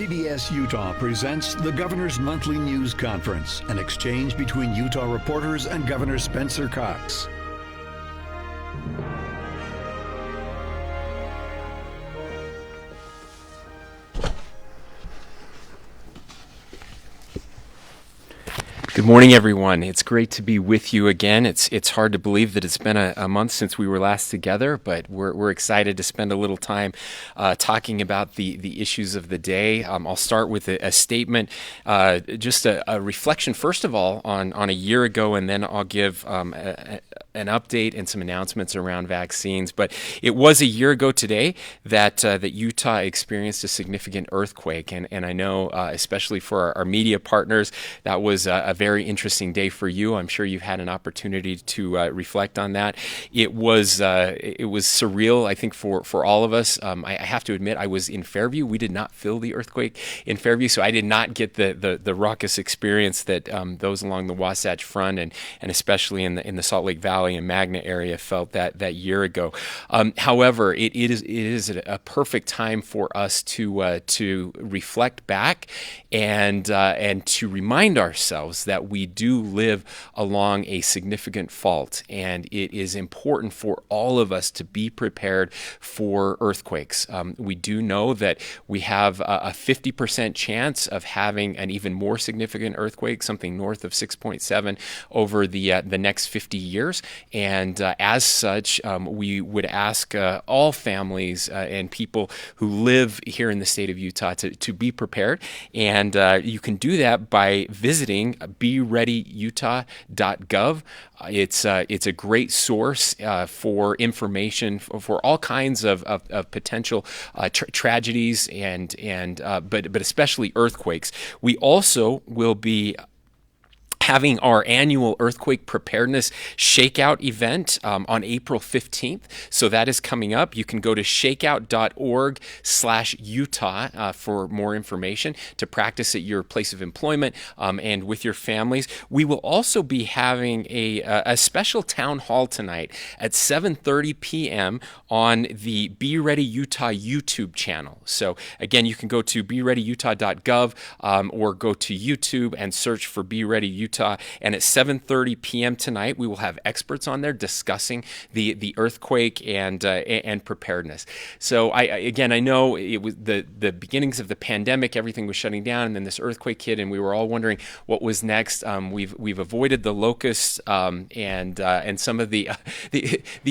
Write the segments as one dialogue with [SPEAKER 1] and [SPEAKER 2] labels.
[SPEAKER 1] PBS Utah presents the Governor's Monthly News Conference, an exchange between Utah reporters and Governor Spencer Cox.
[SPEAKER 2] Good morning, everyone. It's great to be with you again. It's hard to believe that it's been a month since we were last together, but we're excited to spend a little time talking about the issues of the day. I'll start with a statement, just a reflection, first of all, on a year ago, and then I'll give an update and some announcements around vaccines. But it was a year ago today that Utah experienced a significant earthquake, and I know, especially for our media partners, that was a very interesting day for you. I'm sure you've had an opportunity to reflect on that. It was surreal, I think, for all of us. I have to admit, I was in Fairview. We did not feel the earthquake in Fairview, so I did not get the raucous experience that those along the Wasatch Front and especially in the Salt Lake Valley and Magna area felt that year ago. However, it is a perfect time for us to reflect back and to remind ourselves that we do live along a significant fault, and it is important for all of us to be prepared for earthquakes. We do know that we have a 50% chance of having an even more significant earthquake, something north of 6.7 over the next 50 years, and as such, we would ask all families and people who live here in the state of Utah to be prepared, and you can do that by visiting bereadyutah.gov. It's a great source for information for all kinds of potential tragedies but especially earthquakes. We also will be having our annual earthquake preparedness shakeout event on April 15th. So that is coming up. You can go to shakeout.org/Utah for more information to practice at your place of employment and with your families. We will also be having a special town hall tonight at 7:30 p.m. on the Be Ready Utah YouTube channel. So again, you can go to bereadyutah.gov or go to YouTube and search for Be Ready Utah. And at 7:30 p.m. tonight, we will have experts on there discussing the earthquake and preparedness. So I know it was the beginnings of the pandemic. Everything was shutting down, and then this earthquake hit, and we were all wondering what was next. We've avoided the locusts and some of the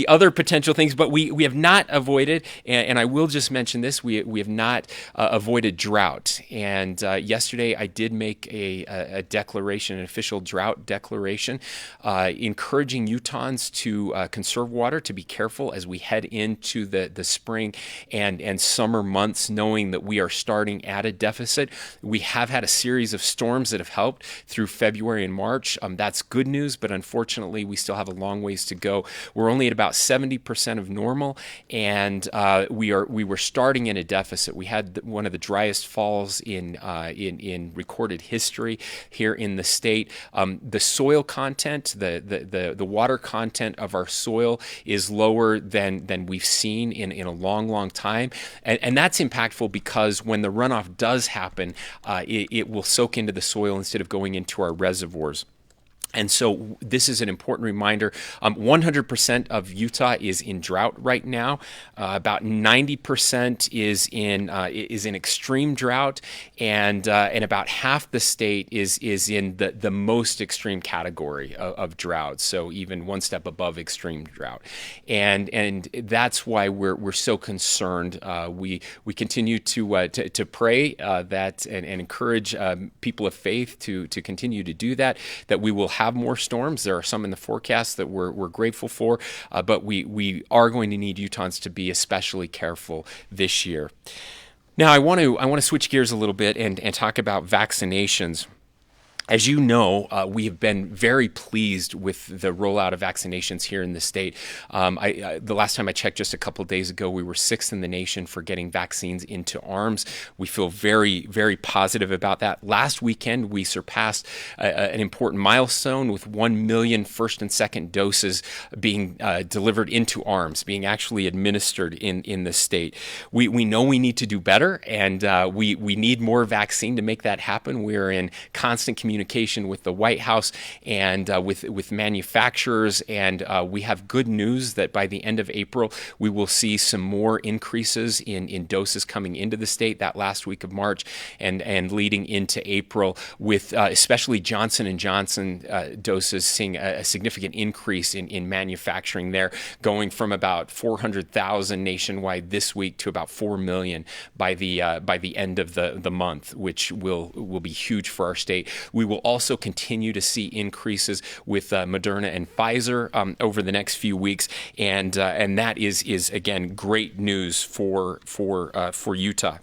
[SPEAKER 2] other potential things, but we have not avoided. And I will just mention this: we have not avoided drought. And yesterday, I did make a declaration, an official drought declaration, encouraging Utahns to conserve water, to be careful as we head into the spring and summer months, knowing that we are starting at a deficit. We have had a series of storms that have helped through February and March. That's good news, but unfortunately, we still have a long ways to go. We're only at about 70% of normal, and we were starting in a deficit. We had one of the driest falls in recorded history here in the state. The soil content, the water content of our soil is lower than we've seen in a long time. And that's impactful because when the runoff does happen, it will soak into the soil instead of going into our reservoirs. And so this is an important reminder. 100% of Utah is in drought right now. About 90% is in extreme drought, and about half the state is in the most extreme category of drought. So even one step above extreme drought, and that's why we're so concerned. We continue to pray that and encourage people of faith to continue to do that. That we will have more storms. There are some in the forecast that we're grateful for, but we are going to need Utahns to be especially careful this year. Now, I want to switch gears a little bit and talk about vaccinations. As you know, we have been very pleased with the rollout of vaccinations here in the state. The last time I checked, just a couple of days ago, we were 6th in the nation for getting vaccines into arms. We feel very, very positive about that. Last weekend, we surpassed an important milestone with 1 million first and second doses being delivered into arms, being actually administered in the state. We know we need to do better, and we need more vaccine to make that happen. We are in constant communication with the White House and with manufacturers, and we have good news that by the end of April we will see some more increases in doses coming into the state that last week of March and leading into April, with especially Johnson & Johnson doses seeing a significant increase in manufacturing there, going from about 400,000 nationwide this week to about 4 million by the end of the month, which will be huge for our state. We will also continue to see increases with Moderna and Pfizer over the next few weeks, and that is again great news for Utah.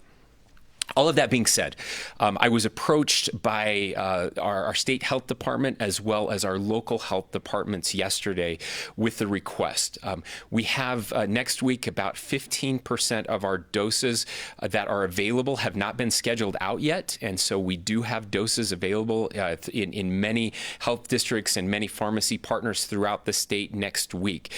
[SPEAKER 2] All of that being said, I was approached by our state health department as well as our local health departments yesterday with the request. We have next week about 15% of our doses that are available have not been scheduled out yet, and so we do have doses available in many health districts and many pharmacy partners throughout the state next week.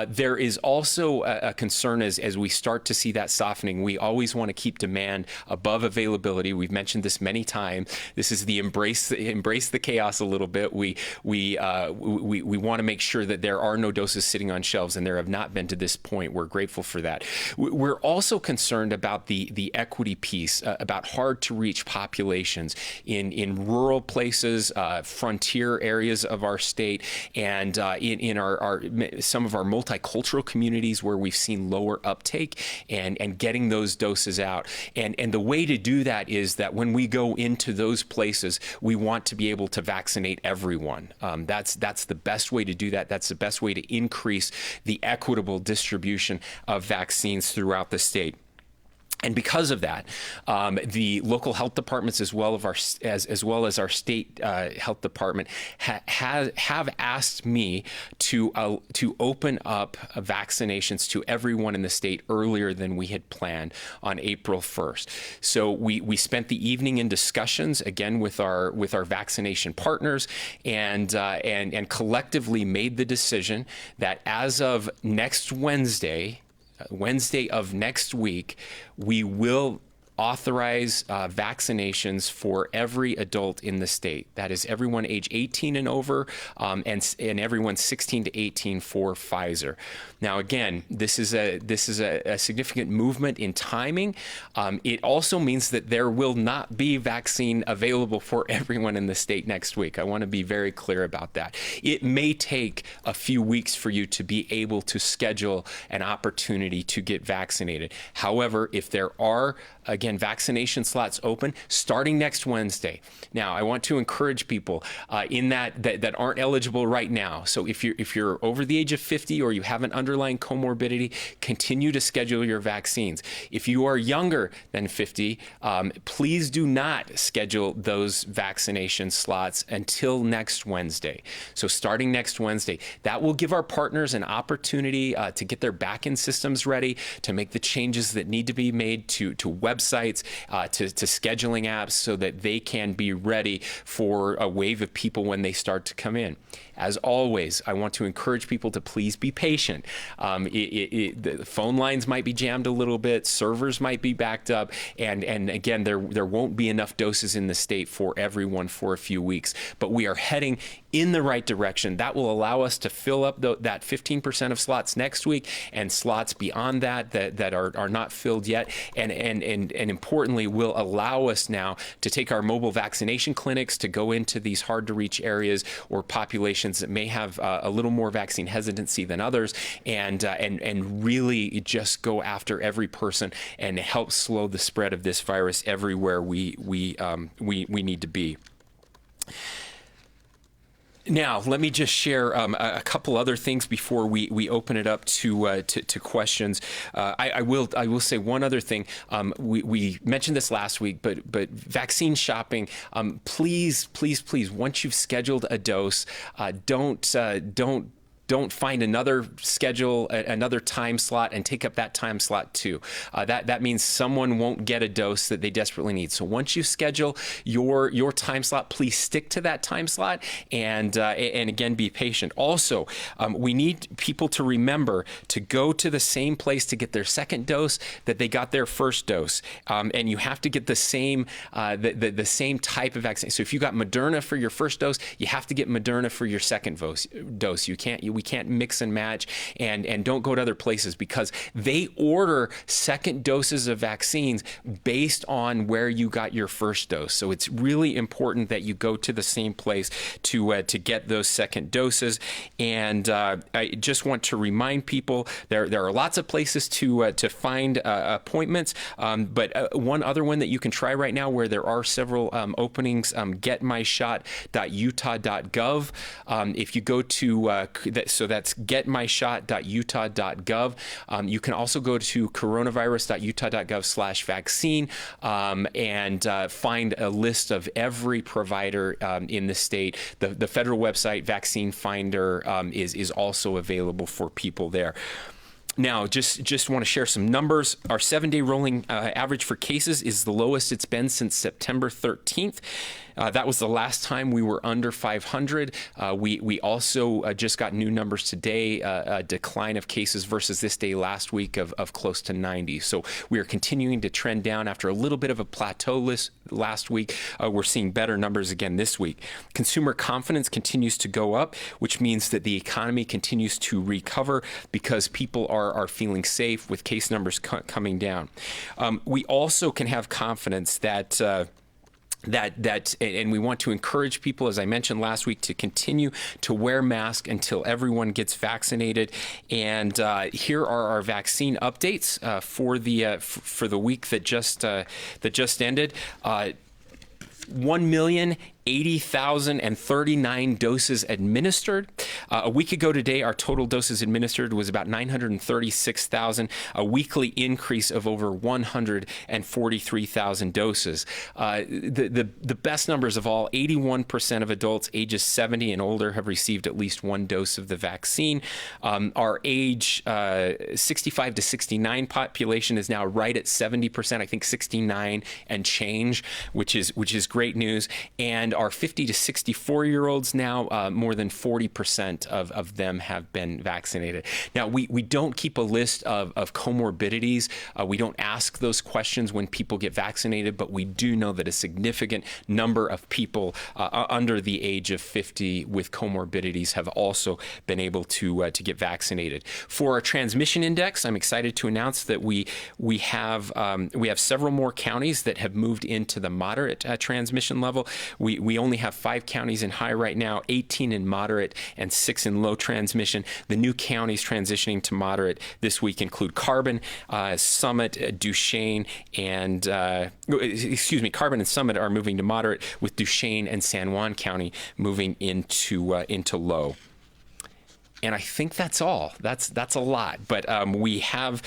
[SPEAKER 2] There is also a concern as we start to see that softening. We always want to keep demand above availability. We've mentioned this many times. This is the embrace the chaos a little bit. We want to make sure that there are no doses sitting on shelves, and there have not been to this point. We're grateful for that. We're also concerned about the equity piece, about hard to reach populations in rural places, frontier areas of our state, and in our some of our multicultural communities where we've seen lower uptake, and getting those doses out. And the way to do that is that when we go into those places, we want to be able to vaccinate everyone. That's the best way to do that. That's the best way to increase the equitable distribution of vaccines throughout the state. And because of that, the local health departments, as well as our state health department, have asked me to open up vaccinations to everyone in the state earlier than we had planned on April 1st. So we spent the evening in discussions again with our vaccination partners, and collectively made the decision that as of next Wednesday of next week, we will authorize vaccinations for every adult in the state. That is everyone age 18 and over, and everyone 16 to 18 for Pfizer. Now, again, this is a significant movement in timing. It also means that there will not be vaccine available for everyone in the state next week. I want to be very clear about that. It may take a few weeks for you to be able to schedule an opportunity to get vaccinated. However, if there are vaccination slots open starting next Wednesday. Now, I want to encourage people in that aren't eligible right now. So if you're over the age of 50 or you have an underlying comorbidity, continue to schedule your vaccines. If you are younger than 50, please do not schedule those vaccination slots until next Wednesday. So starting next Wednesday, that will give our partners an opportunity to get their back-end systems ready, to make the changes that need to be made to websites, to scheduling apps, so that they can be ready for a wave of people when they start to come in. As always, I want to encourage people to please be patient. The phone lines might be jammed a little bit, servers might be backed up, and again, there won't be enough doses in the state for everyone for a few weeks. But we are heading in the right direction. That will allow us to fill up that 15% of slots next week, and slots beyond that are not filled yet, and importantly will allow us now to take our mobile vaccination clinics to go into these hard to reach areas or populations that may have a little more vaccine hesitancy than others, and really just go after every person and help slow the spread of this virus everywhere we need to be. Now, let me just share a couple other things before we open it up to questions. I will say one other thing. We mentioned this last week, but vaccine shopping. Please, once you've scheduled a dose, don't find another schedule, another time slot, and take up that time slot too. That means someone won't get a dose that they desperately need. So once you schedule your time slot, please stick to that time slot, and again, be patient. Also, we need people to remember to go to the same place to get their second dose that they got their first dose, and you have to get the same same type of vaccine. So if you got Moderna for your first dose, you have to get Moderna for your second dose. We can't mix and match, and don't go to other places, because they order second doses of vaccines based on where you got your first dose. So it's really important that you go to the same place to get those second doses. And I just want to remind people there are lots of places to find appointments, but one other one that you can try right now, where there are several openings, getmyshot.utah.gov. If you go to so that's getmyshot.utah.gov. You can also go to coronavirus.utah.gov/vaccine and find a list of every provider in the state. The federal website, Vaccine Finder, is also available for people there. Now, just want to share some numbers. Our 7-day rolling average for cases is the lowest it's been since September 13th. That was the last time we were under 500. We also just got new numbers today, a decline of cases versus this day last week of close to 90. So we are continuing to trend down after a little bit of a plateau last week. We're seeing better numbers again this week. Consumer confidence continues to go up, which means that the economy continues to recover because people are feeling safe with case numbers coming down. We also can have confidence that and we want to encourage people, as I mentioned last week, to continue to wear masks until everyone gets vaccinated. And here are our vaccine updates for the week that just ended. 1,080,039 doses administered. A week ago today, our total doses administered was about 936,000, a weekly increase of over 143,000 doses. The best numbers of all, 81% of adults ages 70 and older have received at least one dose of the vaccine. Our age 65 to 69 population is now right at 70%, I think 69 and change, which is great news. And our 50 to 64-year-olds now, more than 40% of them have been vaccinated. Now, we don't keep a list of comorbidities. We don't ask those questions when people get vaccinated, but we do know that a significant number of people under the age of 50 with comorbidities have also been able to get vaccinated. For our transmission index, I'm excited to announce that we have several more counties that have moved into the moderate transmission level. We only have 5 counties in high right now, 18 in moderate, and 6 in low transmission. The new counties transitioning to moderate this week include Carbon, Summit, Duchesne, and Carbon and Summit are moving to moderate, with Duchesne and San Juan County moving into low. And I think that's all. That's a lot, but we have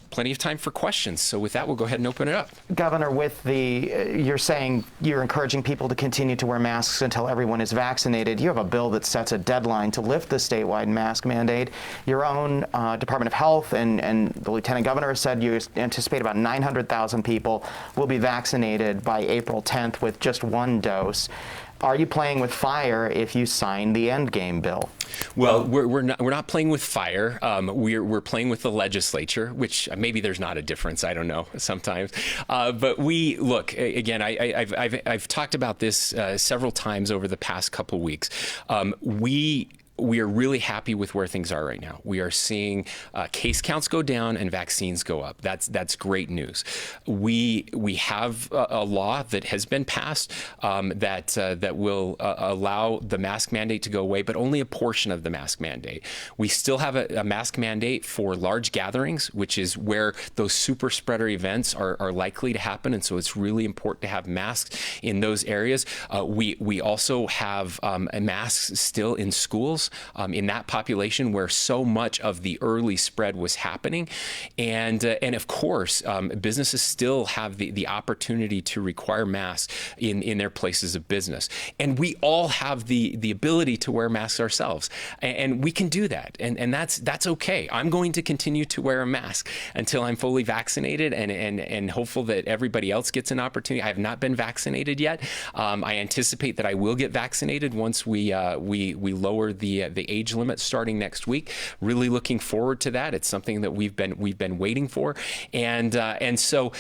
[SPEAKER 2] plenty of time for questions. So with that, we'll go ahead and open it up.
[SPEAKER 3] Governor, you're saying you're encouraging people to continue to wear masks until everyone is vaccinated. You have a bill that sets a deadline to lift the statewide mask mandate. Your own Department of Health and the Lieutenant Governor said you anticipate about 900,000 people will be vaccinated by April 10th with just one dose. Are you playing with fire if you sign the endgame bill?
[SPEAKER 2] Well, we're not playing with fire. We're playing with the legislature, which maybe there's not a difference. I don't know sometimes. But we look again. I've talked about this several times over the past couple weeks. we are really happy with where things are right now. We are seeing case counts go down and vaccines go up. That's great news. We have a law that has been passed that will allow the mask mandate to go away, but only a portion of the mask mandate. We still have a mask mandate for large gatherings, which is where those super spreader events are likely to happen, and so it's really important to have masks in those areas. We also have masks still in schools in that population where so much of the early spread was happening, and of course businesses still have the opportunity to require masks in their places of business, and we all have the ability to wear masks ourselves, and we can do that, and that's okay. I'm going to continue to wear a mask until I'm fully vaccinated, and hopeful that everybody else gets an opportunity. I have not been vaccinated yet. I anticipate that I will get vaccinated once we lower the age limit starting next week. Really looking forward to that. It's something that we've been waiting for, and so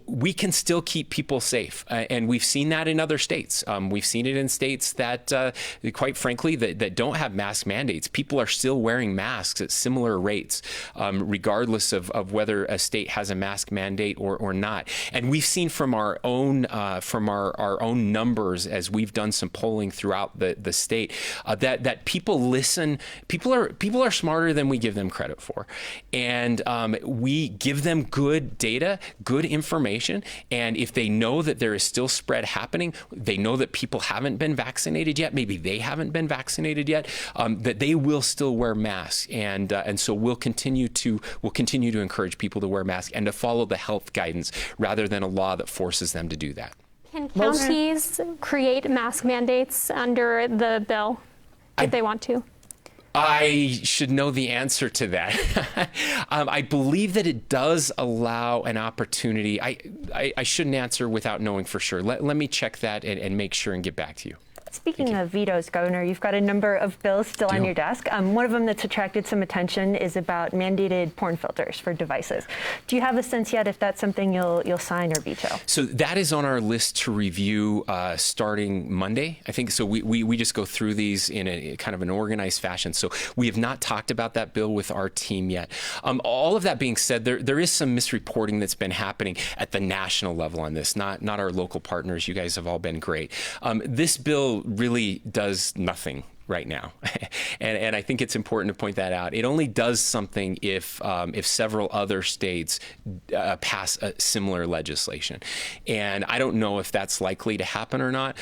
[SPEAKER 2] we can still keep people safe, and we've seen that in other states. We've seen it in states that, quite frankly, that don't have mask mandates. People are still wearing masks at similar rates, regardless of whether a state has a mask mandate or not. And we've seen from our own numbers, as we've done some polling throughout the state, that people listen. People are smarter than we give them credit for, and we give them good data, good information. And if they know that there is still spread happening, they know that people haven't been vaccinated yet, maybe they haven't been vaccinated yet, that they will still wear masks. And so we'll continue to encourage people to wear masks and to follow the health guidance rather than a law that forces them to do that.
[SPEAKER 4] Can counties create mask mandates under the bill if they want to?
[SPEAKER 2] I should know the answer to that. I believe that it does allow an opportunity. I shouldn't answer without knowing for sure. Let me check that and make sure and get back to you.
[SPEAKER 5] Speaking of vetoes, Governor, you've got a number of bills still on your desk. One of them that's attracted some attention is about mandated porn filters for devices. Do you have a sense yet if that's something you'll sign or veto?
[SPEAKER 2] So that is on our list to review starting Monday, I think. So we just go through these in a kind of an organized fashion. So we have not talked about that bill with our team yet. All of that being said, there is some misreporting that's been happening at the national level on this, not our local partners. You guys have all been great. This bill really does nothing right now, and I think it's important to point that out. It only does something if several other states pass a similar legislation, and I don't know if that's likely to happen or not.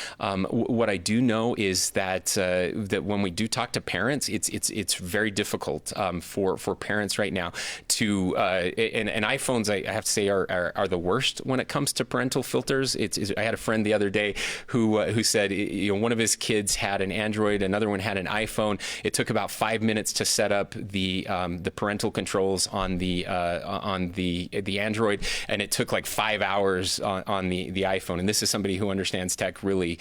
[SPEAKER 2] What I do know is that when we do talk to parents, it's very difficult for parents right now to and iPhones, I have to say, are the worst when it comes to parental filters. I had a friend the other day who said, one of his kids had an Android, another one had an iPhone. It took about 5 minutes to set up the parental controls on the Android, and it took like 5 hours on the iPhone. And this is somebody who understands tech really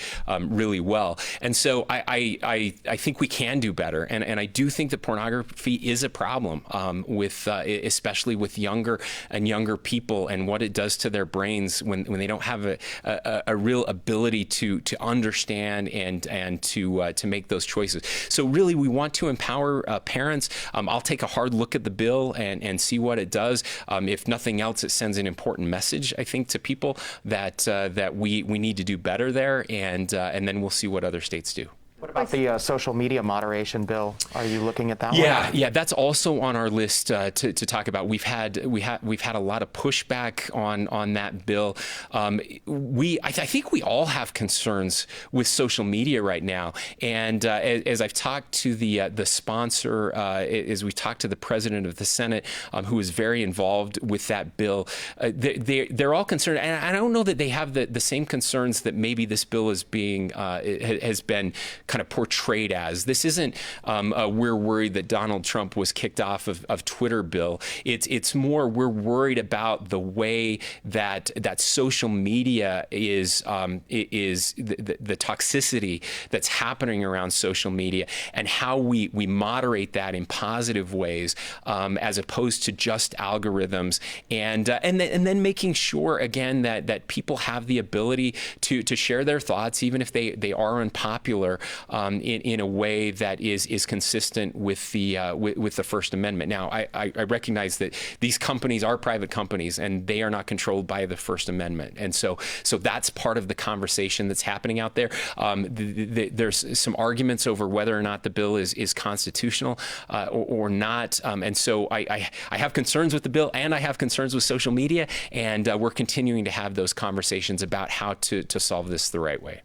[SPEAKER 2] well. And so I think we can do better. And I do think that pornography is a problem especially with younger people, and what it does to their brains when they don't have a real ability to understand and to make those choices. So really, we want to empower parents. I'll take a hard look at the bill and see what it does. If nothing else, it sends an important message, I think, to people that we need to do better there, and then we'll see what other states do.
[SPEAKER 3] What about the social media moderation bill? Are you looking at that one?
[SPEAKER 2] Yeah, that's also on our list to talk about. We've had a lot of pushback on that bill. I think we all have concerns with social media right now. And as I've talked to the sponsor, as we talked to the president of the Senate, who is very involved with that bill, they're all concerned. And I don't know that they have the same concerns that maybe this bill is has been kind of portrayed as. This isn't we're worried that Donald Trump was kicked off of Twitter bill. It's more we're worried about the way that social media is the toxicity that's happening around social media, and how we moderate that in positive ways, as opposed to just algorithms, and then making sure again that people have the ability to share their thoughts, even if they are unpopular, in a way that is consistent with the First Amendment. Now, I recognize that these companies are private companies and they are not controlled by the First Amendment, and so that's part of the conversation that's happening out there. There's some arguments over whether or not the bill is constitutional or not, and so I have concerns with the bill and I have concerns with social media, and we're continuing to have those conversations about how to solve this the right way.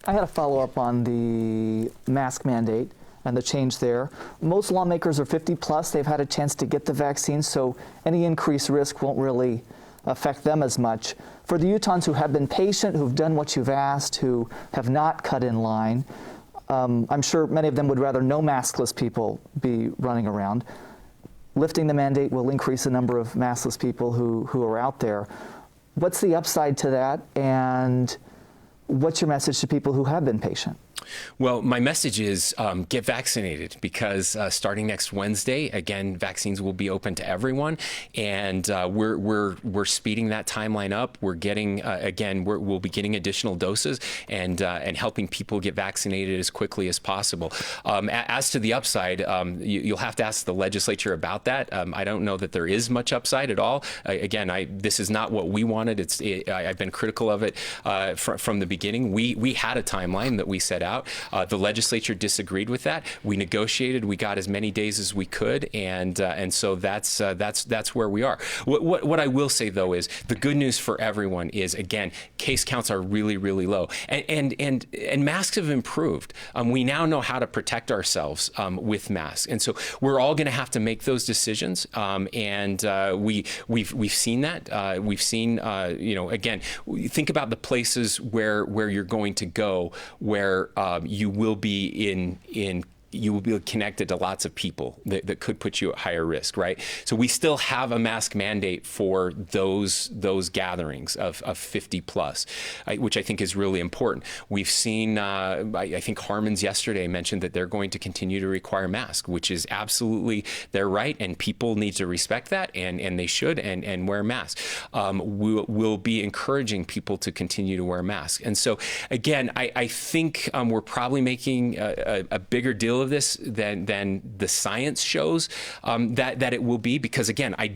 [SPEAKER 6] I had a follow-up on the mask mandate and the change there. Most lawmakers are 50 plus. They've had a chance to get the vaccine, so any increased risk won't really affect them as much. For the Utahns who have been patient, who've done what you've asked, who have not cut in line, I'm sure many of them would rather no maskless people be running around. Lifting the mandate will increase the number of maskless people who are out there. What's the upside to that, and what's your message to people who have been patient?
[SPEAKER 2] Well, my message is get vaccinated, because starting next Wednesday, again, vaccines will be open to everyone, and we're speeding that timeline up. We're getting we'll be getting additional doses and helping people get vaccinated as quickly as possible. As to the upside, you'll have to ask the legislature about that. I don't know that there is much upside at all. This is not what we wanted. I've been critical of it from the beginning. We had a timeline that we set out. The legislature disagreed with that. We negotiated. We got as many days as we could, and so that's where we are. What I will say though is the good news for everyone is, again, case counts are really, really low, and masks have improved. We now know how to protect ourselves with masks, and so we're all going to have to make those decisions. And we've seen that. We've seen again, think about the places where you're going to go, where you will be you will be connected to lots of people that could put you at higher risk, right? So we still have a mask mandate for those gatherings of 50 plus, which I think is really important. We've seen, I think Harmon's yesterday mentioned that they're going to continue to require masks, which is absolutely their right, and people need to respect that, and they should, and wear masks. We'll be encouraging people to continue to wear masks. And so, again, I think we're probably making a bigger deal of this than the science shows that it will be, because again, I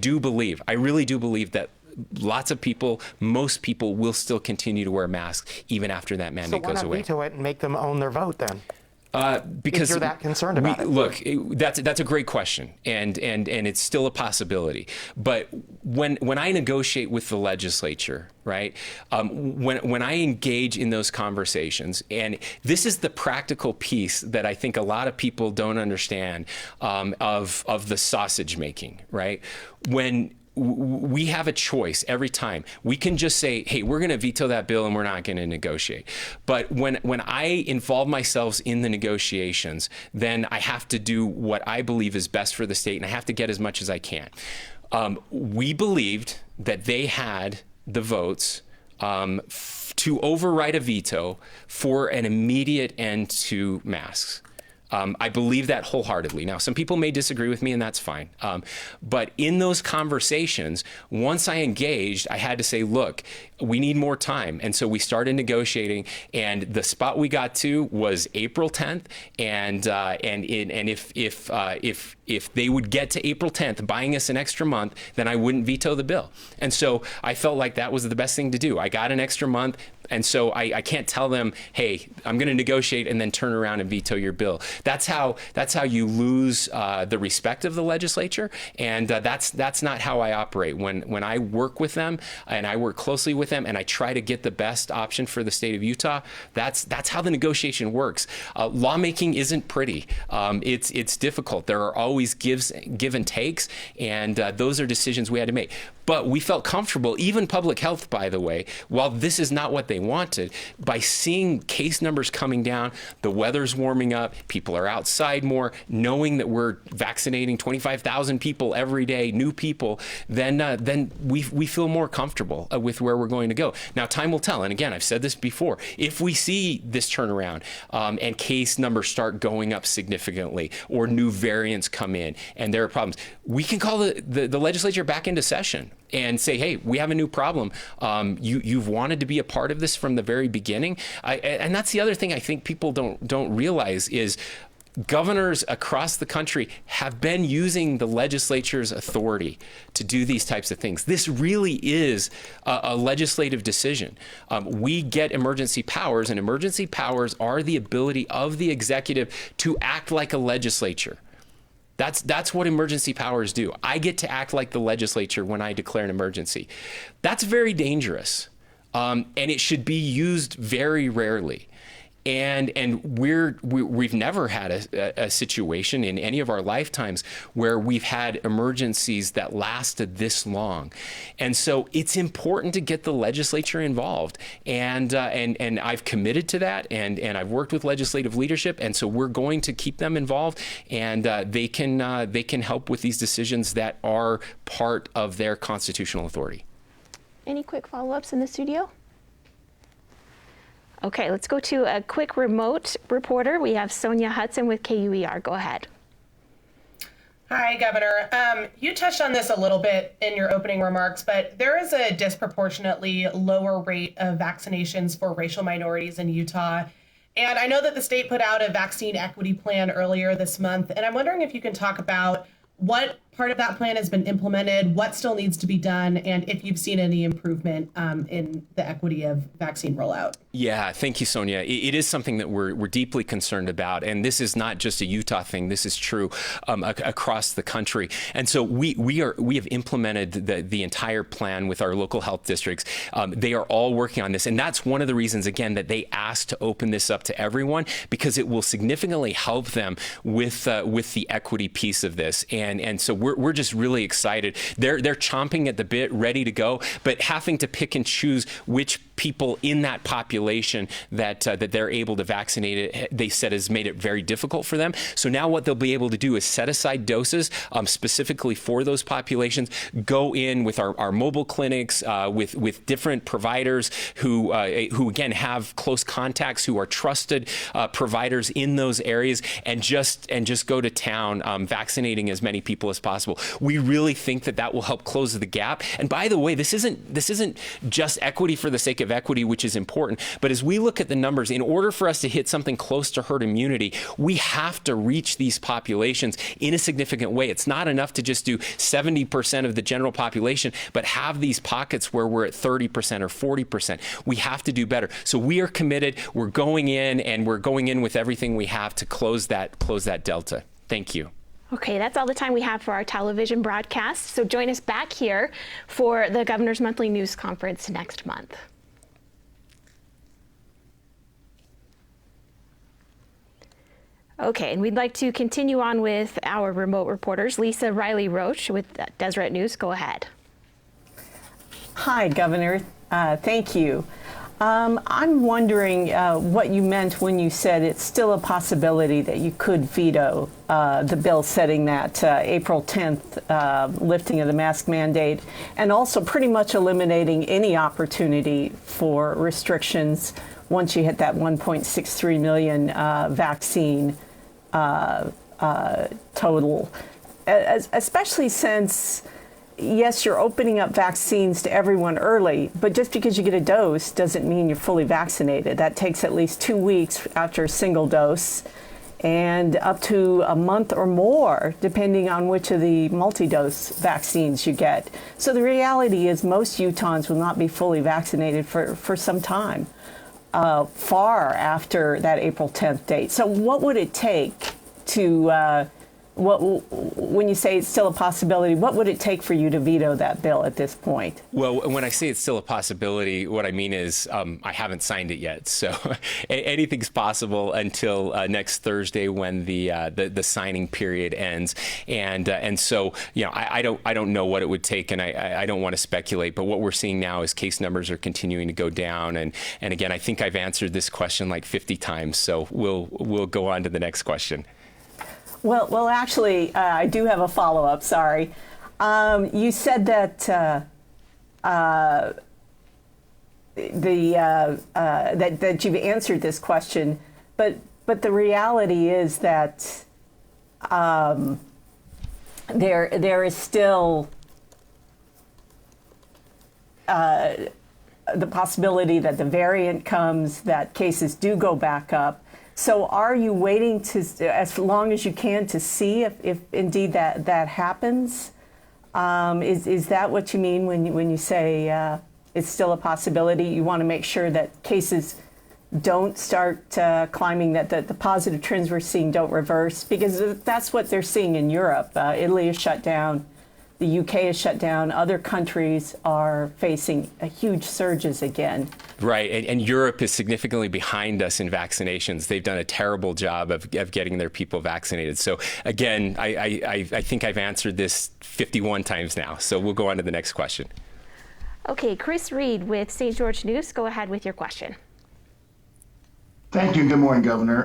[SPEAKER 2] really do believe that lots of people, most people, will still continue to wear masks even after that mandate goes away.
[SPEAKER 3] So why not veto it and make them own their vote then?
[SPEAKER 2] Because
[SPEAKER 3] if you're that concerned about it.
[SPEAKER 2] Look, that's a great question, and it's still a possibility. But when I negotiate with the legislature, right, when I engage in those conversations, and this is the practical piece that I think a lot of people don't understand of the sausage making, right? When we have a choice every time. We can just say, hey, we're going to veto that bill and we're not going to negotiate. But when I involve myself in the negotiations, then I have to do what I believe is best for the state, and I have to get as much as I can. We believed that they had the votes to override a veto for an immediate end to masks. I believe that wholeheartedly. Now, some people may disagree with me, and that's fine. But in those conversations, once I engaged, I had to say, look, we need more time. And so we started negotiating, and the spot we got to was April 10th. And if they would get to April 10th, buying us an extra month, then I wouldn't veto the bill. And so I felt like that was the best thing to do. I got an extra month. And so I can't tell them, hey, I'm going to negotiate and then turn around and veto your bill. That's how you lose the respect of the legislature, and that's not how I operate. When I work with them and I work closely with them and I try to get the best option for the state of Utah, that's how the negotiation works. Lawmaking isn't pretty. It's difficult. There are always give and takes, and those are decisions we had to make. But we felt comfortable, even public health, by the way, while this is not what they wanted, by seeing case numbers coming down, the weather's warming up, people are outside more, knowing that we're vaccinating 25,000 people every day, new people, then we feel more comfortable with where we're going to go. Now, time will tell. And again, I've said this before, if we see this turnaround and case numbers start going up significantly, or new variants come in and there are problems, we can call the legislature back into session. and say, hey, we have a new problem. You've wanted to be a part of this from the very beginning. And that's the other thing I think people don't realize is governors across the country have been using the legislature's authority to do these types of things. This really is a legislative decision. We get emergency powers, and emergency powers are the ability of the executive to act like a legislature. That's what emergency powers do. I get to act like the legislature when I declare an emergency. That's very dangerous, and it should be used very rarely. And we've never had a situation in any of our lifetimes where we've had emergencies that lasted this long. And so it's important to get the legislature involved. And I've committed to that, and I've worked with legislative leadership, and so we're going to keep them involved, and they can help with these decisions that are part of their constitutional authority.
[SPEAKER 7] Any quick follow-ups in the studio? Okay, let's go to a quick remote reporter. We have Sonia Hudson with KUER. Go ahead.
[SPEAKER 8] Hi, Governor. You touched on this a little bit in your opening remarks, but there is a disproportionately lower rate of vaccinations for racial minorities in Utah. And I know that the state put out a vaccine equity plan earlier this month, and I'm wondering if you can talk about what part of that plan has been implemented, what still needs to be done, and if you've seen any improvement in the equity of vaccine rollout. Yeah,
[SPEAKER 2] thank you, Sonia. It is something that we're deeply concerned about, and this is not just a Utah thing. This is true across the country. And so we have implemented the entire plan with our local health districts. They are all working on this, and that's one of the reasons, again, that they asked to open this up to everyone, because it will significantly help them with the equity piece of this. And so we're just really excited. They're chomping at the bit, ready to go, but having to pick and choose which people in that population that they're able to vaccinate it, they said, has made it very difficult for them. So now what they'll be able to do is set aside doses specifically for those populations, go in with our mobile clinics, with different providers who again have close contacts, who are trusted providers in those areas, and just go to town vaccinating as many people as possible. We really think that will help close the gap. And by the way, this isn't just equity for the sake of equity, which is important, but as we look at the numbers, in order for us to hit something close to herd immunity, we have to reach these populations in a significant way. It's not enough to just do 70% of the general population, but have these pockets where we're at 30% or 40%. We have to do better. So we are committed. We're going in with everything we have to close that delta. Thank you.
[SPEAKER 7] Okay, that's all the time we have for our television broadcast. So join us back here for the Governor's Monthly News Conference next month. Okay, and we'd like to continue on with our remote reporters. Lisa Riley-Roach with Deseret News. Go ahead.
[SPEAKER 9] Hi, Governor. Thank you. I'm wondering what you meant when you said it's still a possibility that you could veto the bill setting that April 10th lifting of the mask mandate, and also pretty much eliminating any opportunity for restrictions once you hit that 1.63 million vaccine total, especially since, yes, you're opening up vaccines to everyone early, but just because you get a dose doesn't mean you're fully vaccinated. That takes at least 2 weeks after a single dose, and up to a month or more, depending on which of the multi-dose vaccines you get. So the reality is most Utahns will not be fully vaccinated for some time, far after that April 10th date. So what would it take to when you say it's still a possibility, what would it take for you to veto that bill at this point?
[SPEAKER 2] Well, when I say it's still a possibility, what I mean is I haven't signed it yet. So anything's possible until next Thursday when the signing period ends. And so, I don't know what it would take, and I don't want to speculate. But what we're seeing now is case numbers are continuing to go down. And again, I think I've answered this question like 50 times. So we'll go on to the next question.
[SPEAKER 9] Well, actually, I do have a follow-up. Sorry, you said that that you've answered this question, but the reality is that there is still the possibility that the variant comes, that cases do go back up. So are you waiting to, as long as you can, to see if indeed that happens? Is that what you mean when you say it's still a possibility? You want to make sure that cases don't start climbing, that the positive trends we're seeing don't reverse? Because that's what they're seeing in Europe. Italy is shut down. The UK is shut down. Other countries are facing huge surges again.
[SPEAKER 2] Right, and Europe is significantly behind us in vaccinations. They've done a terrible job of getting their people vaccinated. So again, I think I've answered this 51 times now. So we'll go on to the next question.
[SPEAKER 7] Okay, Chris Reed with St. George News, go ahead with your question.
[SPEAKER 10] Thank you. Good morning, Governor.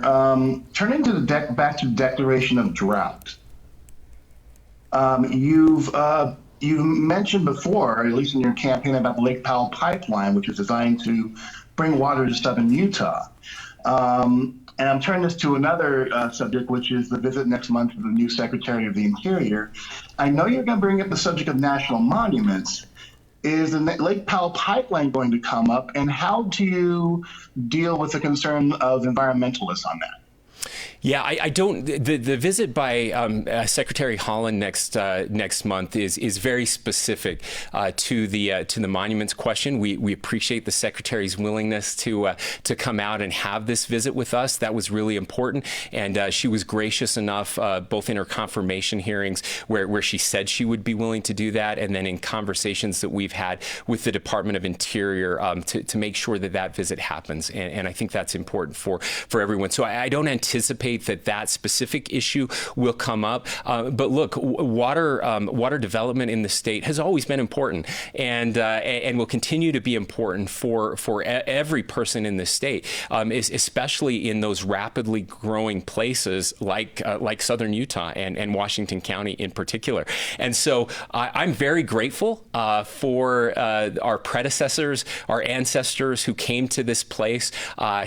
[SPEAKER 10] Turning to back to the declaration of drought. You've mentioned before, or at least in your campaign, about the Lake Powell pipeline, which is designed to bring water to southern Utah. And I'm turning this to another subject, which is the visit next month of the new Secretary of the Interior. I know you're going to bring up the subject of national monuments. Is the Lake Powell pipeline going to come up, and how do you deal with the concern of environmentalists on that?
[SPEAKER 2] Yeah, I don't. The visit by Secretary Haaland next month is very specific to the monuments question. We appreciate the Secretary's willingness to come out and have this visit with us. That was really important, and she was gracious enough, both in her confirmation hearings where she said she would be willing to do that, and then in conversations that we've had with the Department of Interior to make sure that visit happens. And I think that's important for everyone. So I don't anticipate that specific issue will come up. But look, water development in the state has always been important, and will continue to be important for every person in the state, especially in those rapidly growing places like southern Utah and Washington County in particular. And so I'm very grateful for our predecessors, our ancestors who came to this place,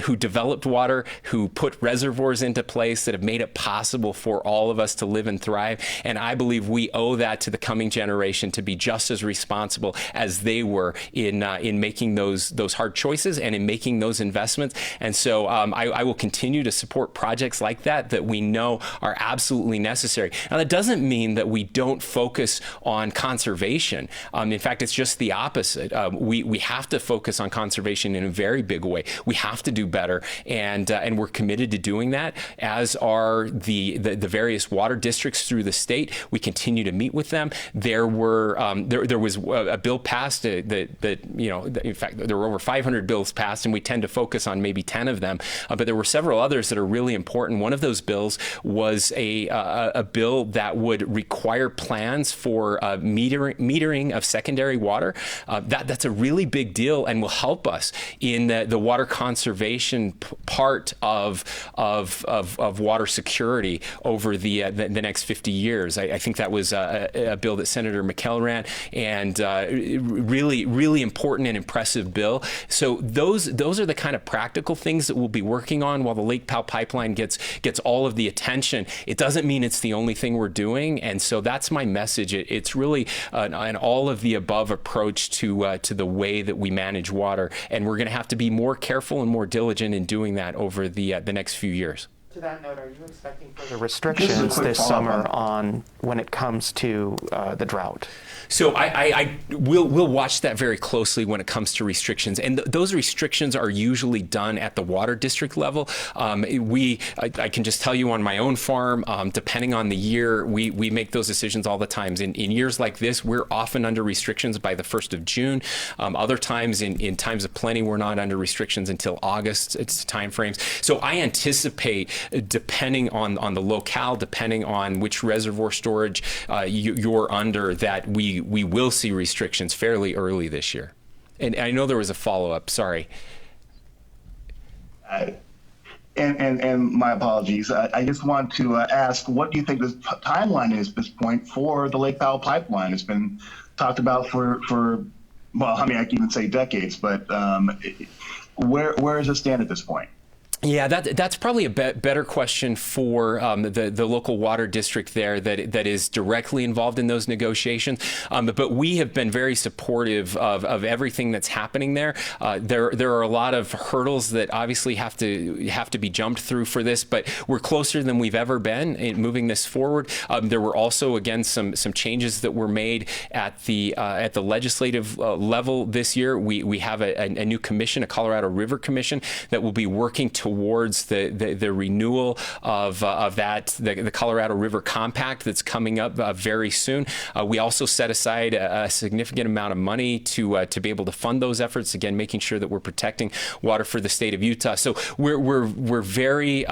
[SPEAKER 2] who developed water, who put reservoirs into place that have made it possible for all of us to live and thrive. And I believe we owe that to the coming generation to be just as responsible as they were in making those hard choices and in making those investments. And so I will continue to support projects like that we know are absolutely necessary. Now, that doesn't mean that we don't focus on conservation. In fact, it's just the opposite. We have to focus on conservation in a very big way. We have to do better, and we're committed to doing that, as are the various water districts through the state. We continue to meet with them. There was a bill passed in fact, there were over 500 bills passed, and we tend to focus on maybe 10 of them. But there were several others that are really important. One of those bills was a bill that would require plans for metering of secondary water. That's a really big deal and will help us in the water conservation part of water security over the next 50 years. I think that was a bill that Senator McKell ran, and really important and impressive bill. So those are the kind of practical things that we'll be working on while the Lake Powell pipeline gets all of the attention. It doesn't mean it's the only thing we're doing, and so that's my message. It's really an all of the above approach to the way that we manage water, and we're going to have to be more careful and more diligent in doing that over the next few years.
[SPEAKER 3] To that note, are you expecting further restrictions this summer on when it comes to the drought?
[SPEAKER 2] So we'll watch that very closely when it comes to restrictions, and those restrictions are usually done at the water district level. I can just tell you on my own farm, depending on the year, we make those decisions all the time. In years like this, we're often under restrictions by the 1st of June. Other times, in times of plenty, we're not under restrictions until August. It's time frames. So I anticipate, depending on the locale, depending on which reservoir storage you're under, that we will see restrictions fairly early this year. And I know there was a follow-up. Sorry.
[SPEAKER 10] And my apologies. I just want to ask, what do you think the timeline is at this point for the Lake Powell pipeline? It's been talked about for well, I mean, I can even say decades, but where does it stand at this point?
[SPEAKER 2] Yeah, that's probably a better question for the local water district there that is directly involved in those negotiations. But we have been very supportive of everything that's happening there. There are a lot of hurdles that obviously have to be jumped through for this, but we're closer than we've ever been in moving this forward. There were also, again, some changes that were made at the legislative level this year. We have a new commission, a Colorado River Commission, that will be working towards the renewal of the Colorado River Compact that's coming up very soon. We also set aside a significant amount of money to be able to fund those efforts. Again, making sure that we're protecting water for the state of Utah. So we're very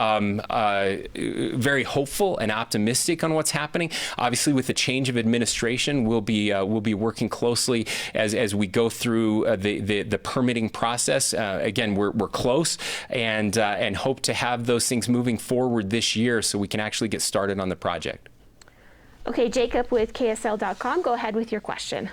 [SPEAKER 2] very hopeful and optimistic on what's happening. Obviously, with the change of administration, we'll be working closely as we go through the permitting process. Again, we're close and hope to have those things moving forward this year so we can actually get started on the project.
[SPEAKER 7] Okay, Jacob with KSL.com, go ahead with your question.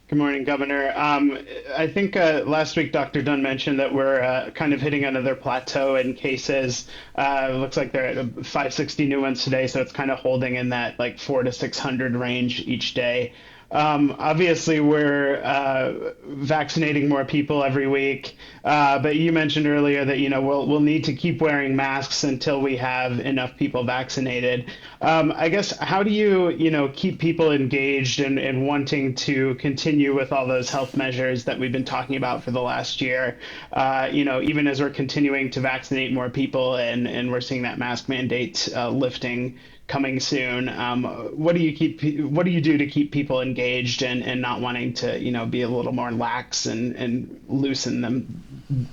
[SPEAKER 11] Good morning, Governor. I think last week Dr. Dunn mentioned that we're kind of hitting another plateau in cases. It looks like they're at 560 new ones today, so it's kind of holding in that like 400 to 600 range each day. Obviously, we're vaccinating more people every week, but you mentioned earlier that we'll need to keep wearing masks until we have enough people vaccinated. I guess how do you keep people engaged and wanting to continue with all those health measures that we've been talking about for the last year? Even as we're continuing to vaccinate more people and we're seeing that mask mandate lifting coming soon. What do you do to keep people engaged and not wanting to, be a little more lax and loosen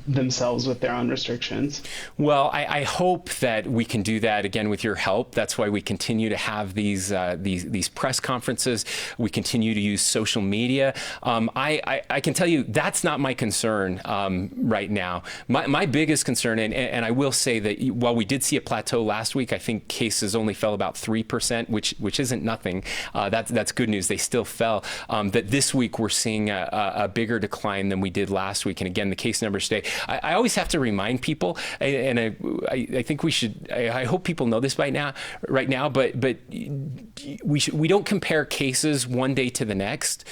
[SPEAKER 11] themselves with their own restrictions?
[SPEAKER 2] Well, I hope that we can do that again with your help. That's why we continue to have these press conferences. We continue to use social media. I can tell you that's not my concern right now. My biggest concern, and I will say that while we did see a plateau last week, I think cases only fell about 3%, which isn't nothing. That's good news. They still fell. That this week we're seeing a bigger decline than we did last week. And again, the case numbers stay. I always have to remind people, and I think we should. I hope people know this right now. But we don't compare cases one day to the next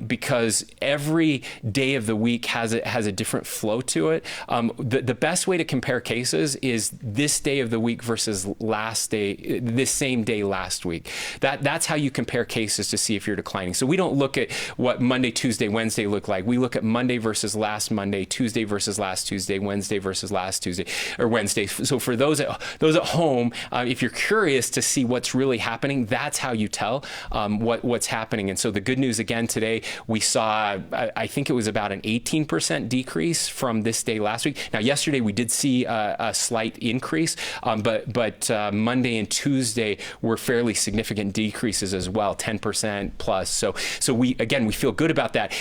[SPEAKER 2] because every day of the week has a different flow to it. The best way to compare cases is this day of the week versus this same day last week. That's how you compare cases to see if you're declining. So we don't look at what Monday, Tuesday, Wednesday look like. We look at Monday versus last Monday, Tuesday versus last Tuesday, Wednesday versus last Tuesday or Wednesday. So for those at home, if you're curious to see what's really happening, that's how you tell what's happening. And so the good news again today, we saw I think it was about an 18% decrease from this day last week. Now yesterday we did see a slight increase, but Monday and Tuesday were fairly significant decreases as well, 10% plus. So we feel good about that.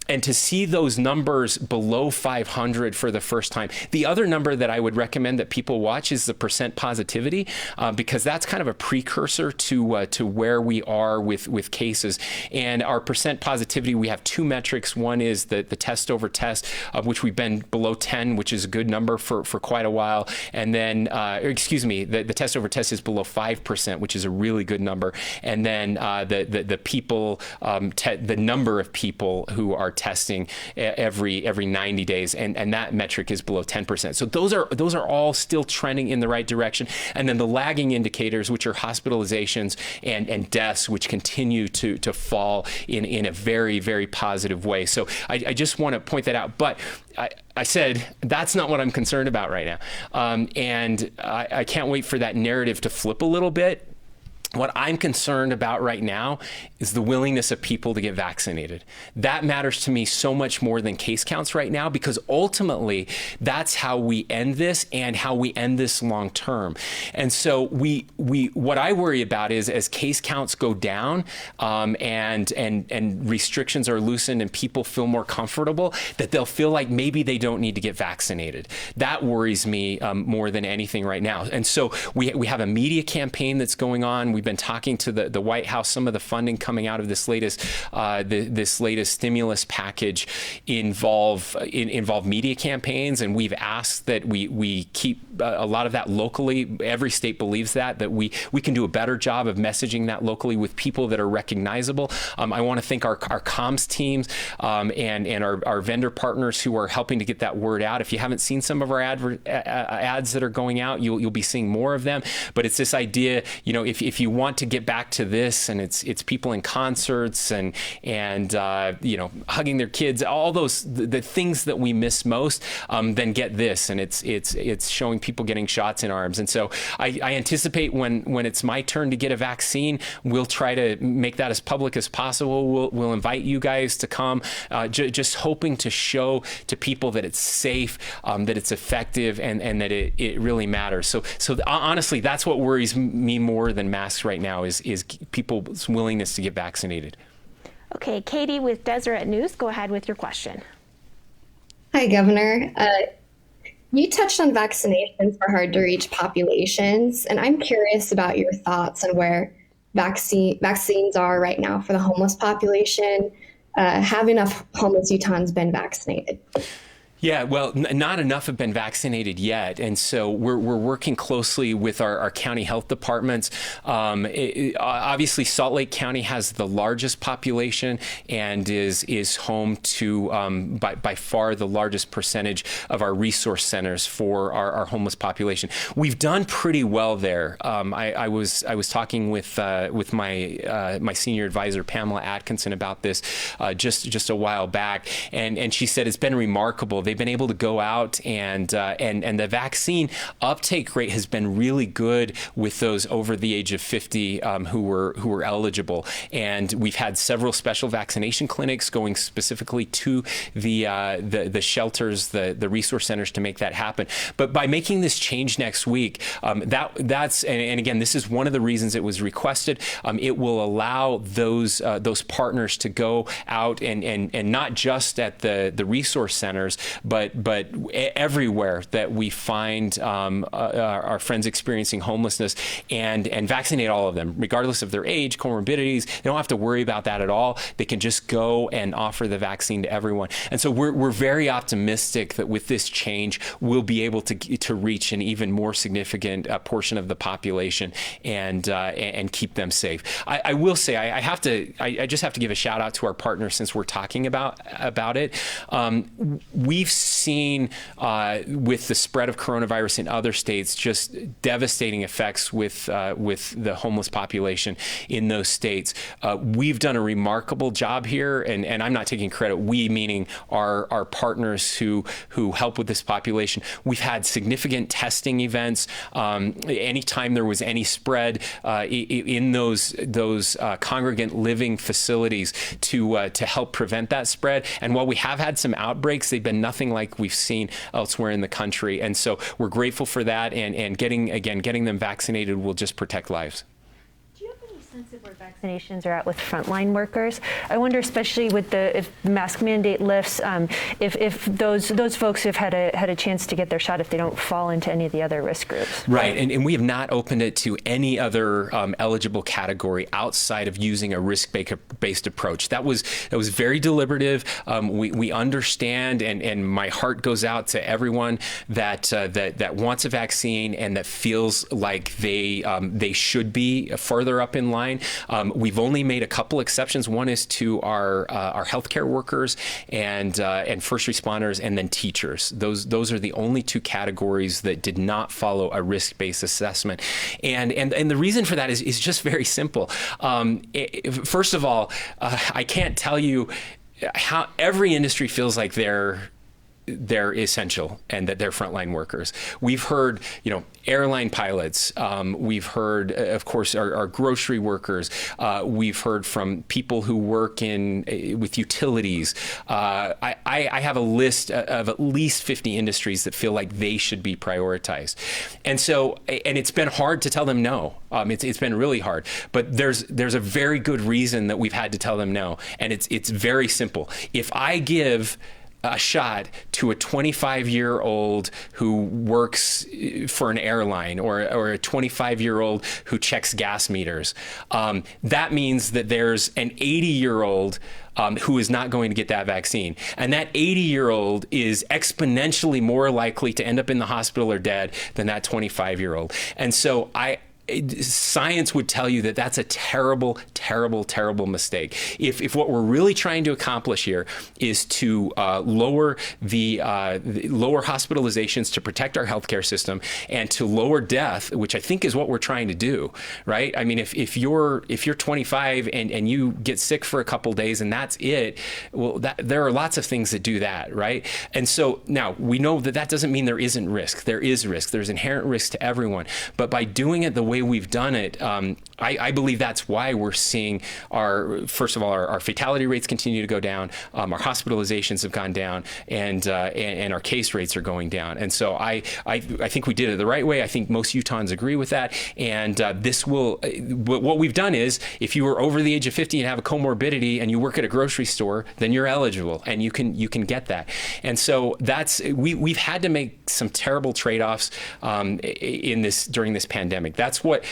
[SPEAKER 2] And to see those numbers below 500 for the first time. The other number that I would recommend that people watch is the percent positivity, because that's kind of a precursor to where we are with cases. And our percent positivity, we have two metrics. One is the test over test, of which we've been below 10, which is a good number for quite a while. And then, the test over test is below 5%, which is a really good number. And then the people, the number of people who are testing every 90 days, and that metric is below 10%. So those are all still trending in the right direction. And then the lagging indicators, which are hospitalizations and deaths, which continue to fall in a very, very positive way. So I just want to point that out. But I said that's not what I'm concerned about right now. And I can't wait for that narrative to flip a little bit. What I'm concerned about right now is the willingness of people to get vaccinated. That matters to me so much more than case counts right now, because ultimately that's how we end this and how we end this long term. And so what I worry about is as case counts go down and restrictions are loosened and people feel more comfortable, that they'll feel like maybe they don't need to get vaccinated. That worries me more than anything right now. And so we have a media campaign that's going on. We've been talking to the White House. Some of the funding coming out of this latest stimulus package involve media campaigns, and we've asked that we keep a lot of that locally. Every state believes that we can do a better job of messaging that locally with people that are recognizable. I want to thank our comms teams and our vendor partners who are helping to get that word out. If you haven't seen some of our ads that are going out, you'll be seeing more of them. But it's this idea, if you want to get back to this, and it's people in concerts and hugging their kids, all those the things that we miss most, then get this, and it's showing people getting shots in arms. And so I anticipate when it's my turn to get a vaccine, we'll try to make that as public as possible. We'll invite you guys to come, just hoping to show to people that it's safe, that it's effective, and that it really matters. So honestly, that's what worries me more than masks right now is people's willingness to get vaccinated.
[SPEAKER 7] Okay, Katie with Deseret News, go ahead with your question.
[SPEAKER 12] Hi, Governor. You touched on vaccinations for hard-to-reach populations, and I'm curious about your thoughts on where vaccines are right now for the homeless population. Have enough homeless Utahns been vaccinated?
[SPEAKER 2] Yeah, well, not enough have been vaccinated yet, and so we're working closely with our county health departments. Obviously, Salt Lake County has the largest population and is home to by far the largest percentage of our resource centers for our homeless population. We've done pretty well there. I was talking with my senior advisor Pamela Atkinson about this just a while back, and she said it's been remarkable. They've been able to go out and the vaccine uptake rate has been really good with those over the age of 50 who were eligible. And we've had several special vaccination clinics going specifically to the shelters, the resource centers to make that happen. But by making this change next week, that's and again, this is one of the reasons it was requested. It will allow those partners to go out and not just at the resource centers, but everywhere that we find our friends experiencing homelessness and vaccinate all of them, regardless of their age, comorbidities. They don't have to worry about that at all. They can just go and offer the vaccine to everyone. And so we're very optimistic that with this change, we'll be able to reach an even more significant portion of the population and keep them safe. I will say I just have to give a shout out to our partners since we're talking about it. We've seen with the spread of coronavirus in other states just devastating effects with the homeless population in those states. We've done a remarkable job here, and I'm not taking credit. We meaning our partners who help with this population. We've had significant testing events. Anytime there was any spread in those congregant living facilities to help prevent that spread. And while we have had some outbreaks, they've been nothing like we've seen elsewhere in the country. And so we're grateful for that, and getting them vaccinated will just protect lives.
[SPEAKER 5] Do you have any sense of where vaccinations are at with frontline workers? I wonder, especially if the mask mandate lifts, if those folks have had a chance to get their shot, if they don't fall into any of the other risk groups.
[SPEAKER 2] Right, and we have not opened it to any other eligible category outside of using a risk-based approach. That was very deliberative. We understand, and my heart goes out to everyone that wants a vaccine and that feels like they should be further up in line. We've only made a couple exceptions. One is to our healthcare workers and first responders, and then teachers. Those are the only two categories that did not follow a risk-based assessment. And the reason for that is just very simple. First of all, I can't tell you how every industry feels like they're essential and that they're frontline workers. We've heard, airline pilots. We've heard, of course, our grocery workers. We've heard from people who work with utilities. I have a list of at least 50 industries that feel like they should be prioritized. And it's been hard to tell them no. It's been really hard. But there's a very good reason that we've had to tell them no. And it's very simple. If I give a shot to a 25-year-old who works for an airline or a 25-year-old who checks gas meters. That means that there's an 80-year-old who is not going to get that vaccine. And that 80-year-old is exponentially more likely to end up in the hospital or dead than that 25-year-old. And so science would tell you that that's a terrible, terrible, terrible mistake. If what we're really trying to accomplish here is to lower lower hospitalizations to protect our healthcare system and to lower death, which I think is what we're trying to do, right? I mean, if you're 25 and you get sick for a couple days and that's it, well, there are lots of things that do that, right? And so now we know that doesn't mean there isn't risk. There is risk. There's inherent risk to everyone. But by doing it the way we've done it, I believe that's why we're seeing first of all, our fatality rates continue to go down, our hospitalizations have gone down, and our case rates are going down. And so I think we did it the right way. I think most Utahns agree with that. And what we've done is, if you were over the age of 50 and have a comorbidity and you work at a grocery store, then you're eligible and you can get that. And so we've had to make some terrible trade-offs during this pandemic. That's what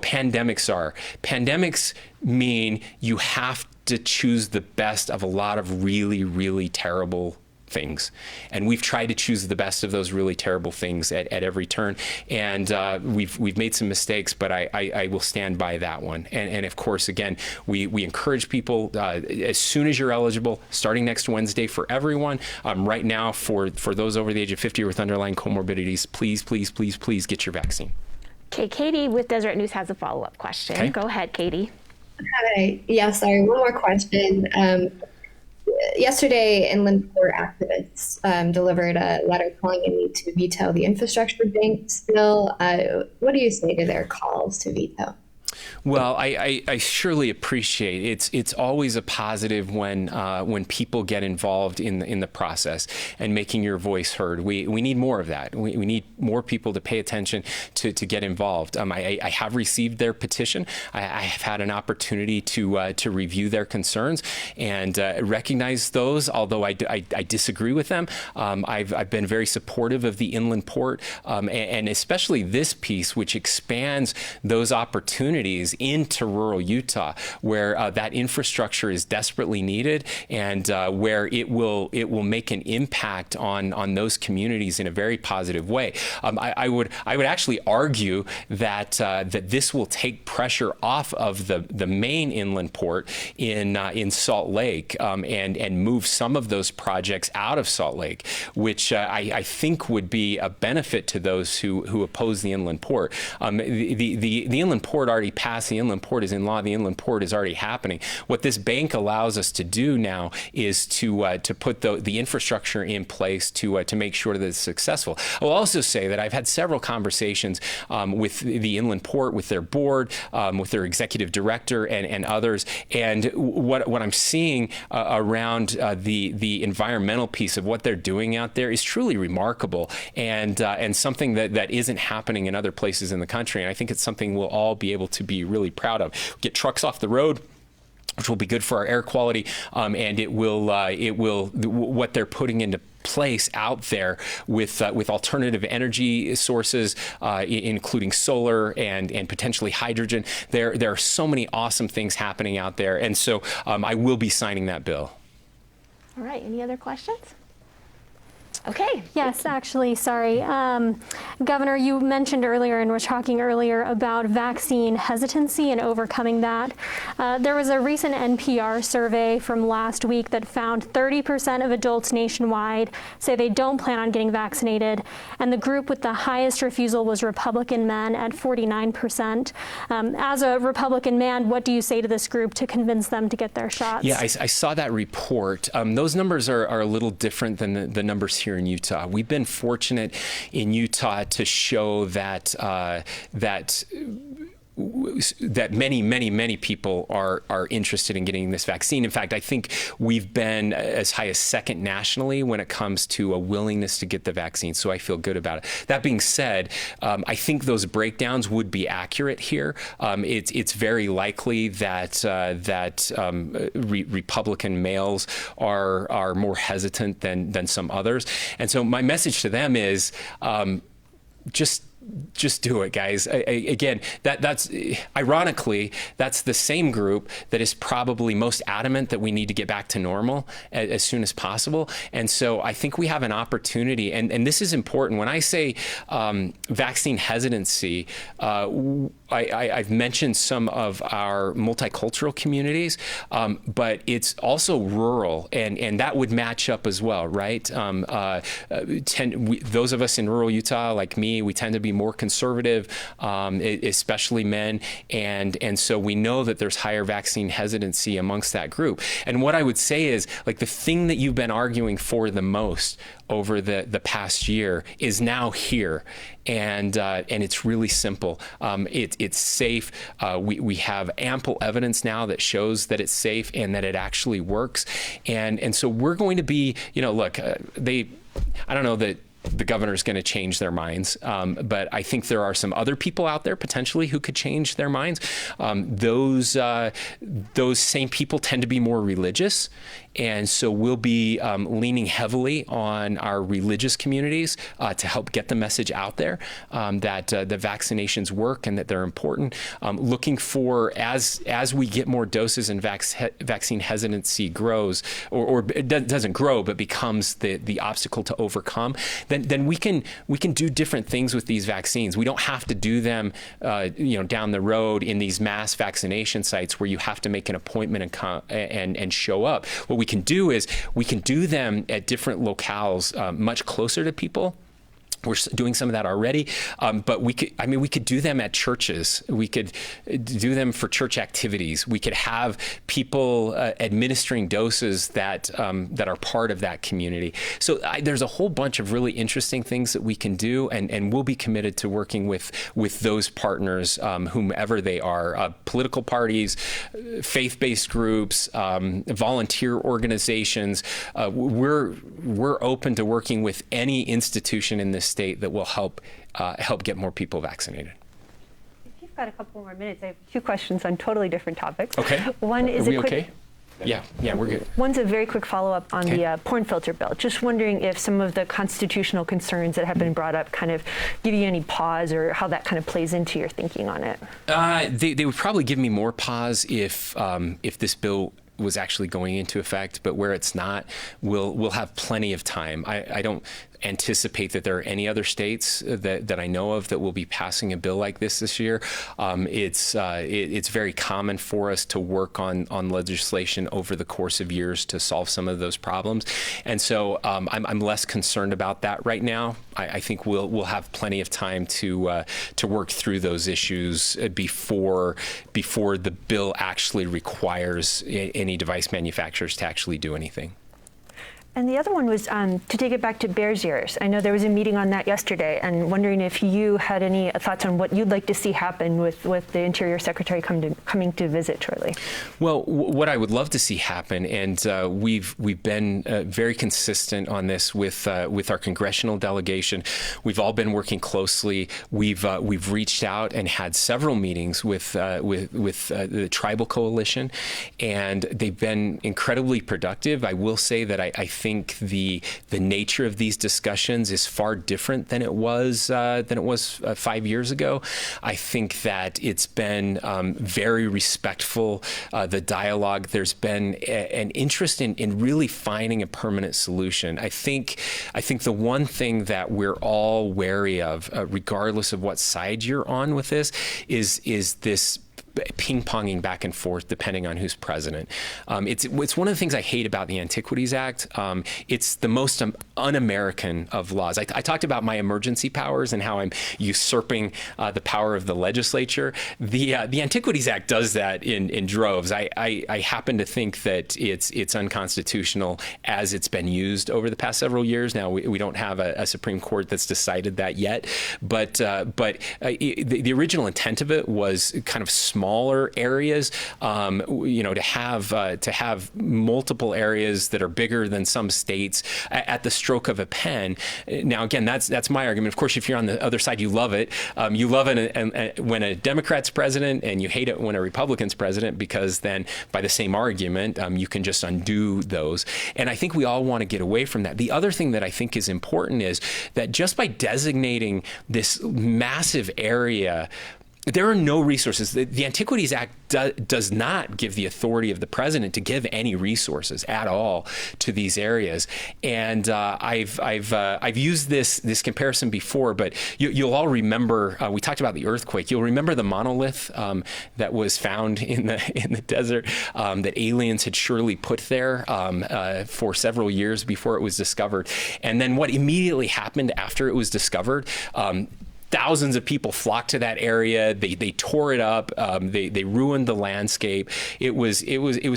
[SPEAKER 2] pandemics are. Pandemics mean you have to choose the best of a lot of really, really terrible things. And we've tried to choose the best of those really terrible things at every turn. And we've made some mistakes, but I will stand by that one. And of course, again, we encourage people as soon as you're eligible, starting next Wednesday for everyone. Right now, for those over the age of 50 with underlying comorbidities, please, please, please, please get your vaccine.
[SPEAKER 7] Okay, Katie with Deseret News has a follow-up question.
[SPEAKER 2] Okay.
[SPEAKER 7] Go ahead, Katie.
[SPEAKER 12] Hi. Yeah, sorry, one more question. Yesterday, inland port activists delivered a letter calling on you to veto the infrastructure bill. What do you say to their calls to veto?
[SPEAKER 2] Well, I surely appreciate it's always a positive when people get involved in the process and making your voice heard. We need more of that. We need more people to pay attention to get involved. I have received their petition. I have had an opportunity to review their concerns and recognize those, although I disagree with them. I've been very supportive of the inland port and especially this piece, which expands those opportunities into rural Utah, where that infrastructure is desperately needed, and where it will make an impact on those communities in a very positive way. I would actually argue that this will take pressure off of the main inland port in Salt Lake and move some of those projects out of Salt Lake, which I think would be a benefit to those who oppose the inland port. The inland port already passed. The inland port is in law. The inland port is already happening. What this bank allows us to do now is to put the infrastructure in place to make sure that it's successful. I'll also say that I've had several conversations with the inland port, with their board, with their executive director, and others. And what I'm seeing around the environmental piece of what they're doing out there is truly remarkable, and something that isn't happening in other places in the country. And I think it's something we'll all be able to be really proud of. Get trucks off the road, which will be good for our air quality, and it will what they're putting into place out there with alternative energy sources, including solar and potentially hydrogen. There are so many awesome things happening out there, and so I will be signing that bill.
[SPEAKER 7] All right. Any other questions? Okay.
[SPEAKER 4] Yes, actually, sorry. Governor, you mentioned earlier and were talking earlier about vaccine hesitancy and overcoming that. There was a recent NPR survey from last week that found 30% of adults nationwide say they don't plan on getting vaccinated, and the group with the highest refusal was Republican men at 49%. As a Republican man, what do you say to this group to convince them to get their shots?
[SPEAKER 2] Yeah, I saw that report. Those numbers are a little different than the numbers here in Utah. We've been fortunate in Utah to show that that many people are interested in getting this vaccine. In fact, I think we've been as high as second nationally when it comes to a willingness to get the vaccine. So I feel good about it. That being said, I think those breakdowns would be accurate here. It's very likely that Republican males are more hesitant than some others. And so my message to them is just do it, guys. Again, that's ironically, that's the same group that is probably most adamant that we need to get back to normal as soon as possible. And so I think we have an opportunity, and this is important. When I say vaccine hesitancy, I've mentioned some of our multicultural communities, but it's also rural, and that would match up as well, right? Those of us in rural Utah, like me, we tend to be more conservative, especially men, and so we know that there's higher vaccine hesitancy amongst that group. And what I would say is, like, the thing that you've been arguing for the most over the past year is now here, and it's really simple. It's safe. We have ample evidence now that shows that it's safe and that it actually works, and so we're going to be, look, I don't know that the governor's going to change their minds, but I think there are some other people out there potentially who could change their minds. Those same people tend to be more religious, and so we'll be leaning heavily on our religious communities to help get the message out there that the vaccinations work and that they're important. Looking for, as we get more doses and vaccine hesitancy grows, or it doesn't grow but becomes the obstacle to overcome, then we can do different things with these vaccines. We don't have to do them down the road in these mass vaccination sites where you have to make an appointment and show up. What we can do is we can do them at different locales much closer to people. We're doing some of that already, but we could do them at churches. We could do them for church activities. We could have people administering doses that are part of that community. So there's a whole bunch of really interesting things that we can do, and we'll be committed to working with those partners, whomever they are, political parties, faith-based groups, volunteer organizations. We're open to working with any institution in this state that will help get more people vaccinated.
[SPEAKER 5] If you've got a couple more minutes, I have two questions on totally different topics.
[SPEAKER 2] Okay.
[SPEAKER 5] One is
[SPEAKER 2] Are we okay? Yeah, we're good.
[SPEAKER 5] One's a very quick follow-up on the porn filter bill. Just wondering if some of the constitutional concerns that have been brought up kind of give you any pause, or how that kind of plays into your thinking on it.
[SPEAKER 2] They would probably give me more pause if this bill was actually going into effect, but where it's not, we'll have plenty of time. I don't anticipate that there are any other states that I know of that will be passing a bill like this year. It's very common for us to work on legislation over the course of years to solve some of those problems, and so I'm less concerned about that right now. I think we'll have plenty of time to work through those issues before the bill actually requires any device manufacturers to actually do anything.
[SPEAKER 5] And the other one was to take it back to Bears Ears. I know there was a meeting on that yesterday, and wondering if you had any thoughts on what you'd like to see happen with the Interior Secretary coming to visit shortly.
[SPEAKER 2] Well, what I would love to see happen, and we've been very consistent on this with our congressional delegation. We've all been working closely. We've reached out and had several meetings with the Tribal Coalition, and they've been incredibly productive. I will say that I think the nature of these discussions is far different than it was 5 years ago. I think that it's been very respectful, the dialogue. There's been an interest in really finding a permanent solution. I think the one thing that we're all wary of, regardless of what side you're on with this, is this ping-ponging back and forth depending on who's president. It's one of the things I hate about the Antiquities Act. It's the most un-American of laws. I talked about my emergency powers and how I'm usurping the power of the legislature. The Antiquities Act does that in droves. I happen to think that it's unconstitutional as it's been used over the past several years. Now, we don't have a Supreme Court that's decided that yet, but the original intent of it was kind of smaller areas, to have multiple areas that are bigger than some states at the stroke of a pen. Now, again, that's my argument. Of course, if you're on the other side, you love it. You love it when a Democrat's president, and you hate it when a Republican's president, because then by the same argument, you can just undo those. And I think we all want to get away from that. The other thing that I think is important is that just by designating this massive area, there are no resources. The Antiquities Act does not give the authority of the president to give any resources at all to these areas. And I've used this comparison before, but you'll all remember. We talked about the earthquake. You'll remember the monolith that was found in the desert that aliens had surely put there for several years before it was discovered. And then what immediately happened after it was discovered? Thousands of people flocked to that area. They tore it up. They ruined the landscape. It was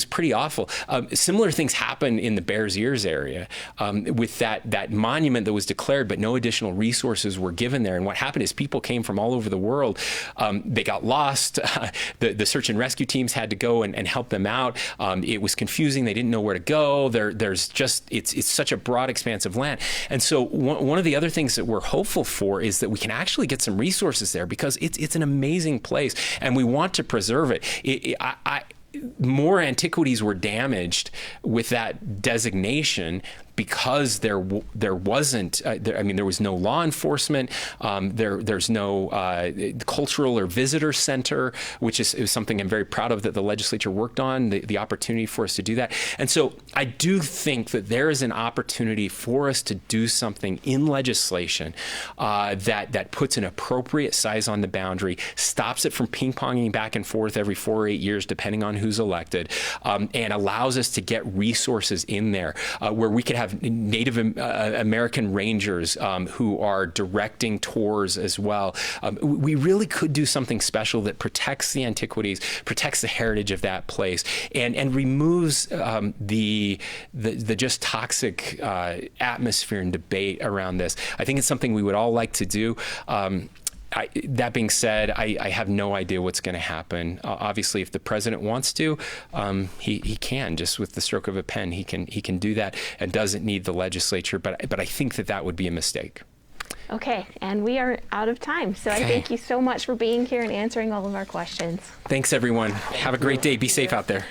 [SPEAKER 2] pretty awful. Similar things happened in the Bears Ears area with that monument that was declared, but no additional resources were given there. And what happened is people came from all over the world. They got lost. The search and rescue teams had to go and help them out. It was confusing. They didn't know where to go. It's such a broad expanse of land. And so one of the other things that we're hopeful for is that we can actually get some resources there, because it's an amazing place and we want to preserve it. More antiquities were damaged with that designation because there wasn't, there was no law enforcement. There's no cultural or visitor center, which is something I'm very proud of that the legislature worked on, the opportunity for us to do that. And so I do think that there is an opportunity for us to do something in legislation that puts an appropriate size on the boundary, stops it from ping-ponging back and forth every 4 or 8 years, depending on who's elected, and allows us to get resources in there where we could have Native American rangers who are directing tours as well. We really could do something special that protects the antiquities, protects the heritage of that place, and removes the just toxic atmosphere and debate around this. I think it's something we would all like to do. That being said, I have no idea what's going to happen. Obviously, if the president wants to, he can, just with the stroke of a pen. He can do that and doesn't need the legislature. But I think that would be a mistake.
[SPEAKER 7] Okay, and we are out of time. So I thank you so much for being here and answering all of our questions.
[SPEAKER 2] Thanks, everyone. Have a great day. Be safe out there.